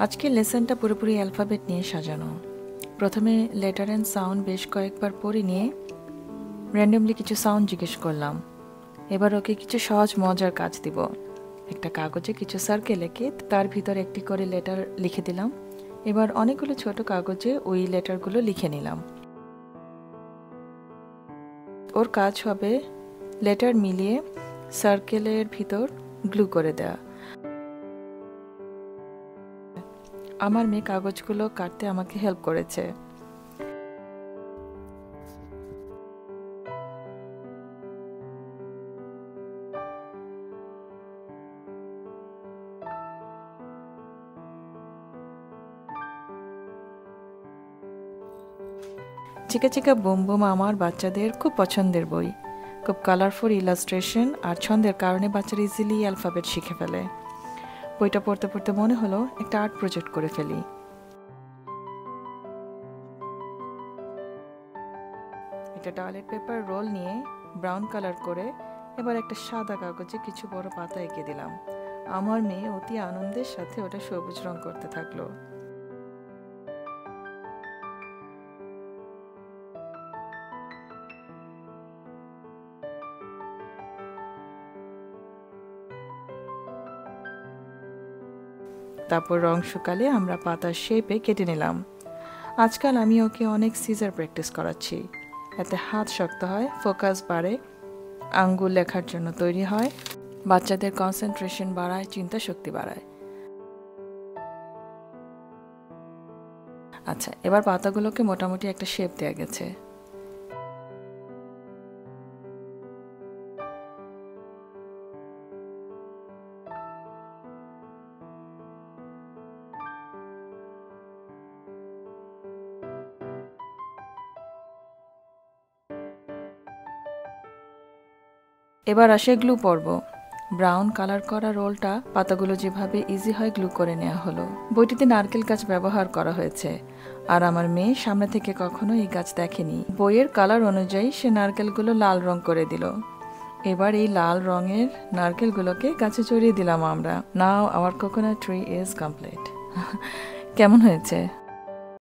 আজকের লেসনটা পুরোপুরি অ্যালফাবেট নিয়ে সাজানো। প্রথমে লেটার অ্যান্ড সাউন্ড বেশ কয়েকবার পড়ে নিয়ে র্যান্ডমলি কিছু সাউন্ড জিজ্ঞেস করলাম। এবার ওকে কিছু সহজ মজার কাজ দিব। একটা কাগজে কিছু সার্কেল এঁকে তার ভিতর একটি করে লেটার লিখে দিলাম। এবার অনেকগুলো ছোট কাগজে ওই লেটারগুলো লিখে নিলাম। ওর কাজ হবে লেটার মিলিয়ে সার্কেলের ভিতর গ্লু করে দেওয়া। আমার মেয়ে কাগজগুলো কাটতে আমাকে হেল্প করেছে। চিকা চিকা বুম বুম আমার বাচ্চাদের খুব পছন্দের বই। খুব কালারফুল ইলাস্ট্রেশন আর ছন্দের কারণে বাচ্চারা ইজিলি অ্যালফাবেট শিখে ফেলে। বইটা পড়তে পড়তে মনে হলো একটা আর্ট প্রজেক্ট করে ফেলি। একটা টয়লেট পেপার রোল নিয়ে ব্রাউন কালার করে এবার একটা সাদা কাগজে কিছু বড় পাতা এঁকে দিলাম। আমার মেয়ে অতি আনন্দের সাথে ওটা সবুজ রং করতে থাকলো। তারপর রং শুকালে আমরা পাতার শেপে কেটে নিলাম। আজকাল আমি ওকে অনেক সিজার প্র্যাকটিস করাচ্ছি। এতে হাত শক্ত হয়, ফোকাস বাড়ে, আঙ্গুল লেখার জন্য তৈরি হয়, বাচ্চাদের কনসেন্ট্রেশন বাড়ায়, চিন্তা শক্তি বাড়ায়। আচ্ছা, এবার পাতাগুলোকে মোটামুটি একটা শেপ দেওয়া গেছে। এবার আসে গ্লু পর্ব। ব্রাউন কালার করা রোলটা পাতাগুলো যেভাবে ইজি হয় গ্লু করে নেওয়া হলো। বইটিতে নারকেল গাছ ব্যবহার করা হয়েছে, আর আমার মেয়ে সামনে থেকে কখনো এই গাছ দেখেনি। বইয়ের কালার অনুযায়ী সে নারকেলগুলো লাল রং করে দিল। এবার এই লাল রঙের নারকেলগুলোকে গাছে চড়িয়ে দিলাম আমরা। নাও hour coconut tree is complete. কেমন হয়েছে?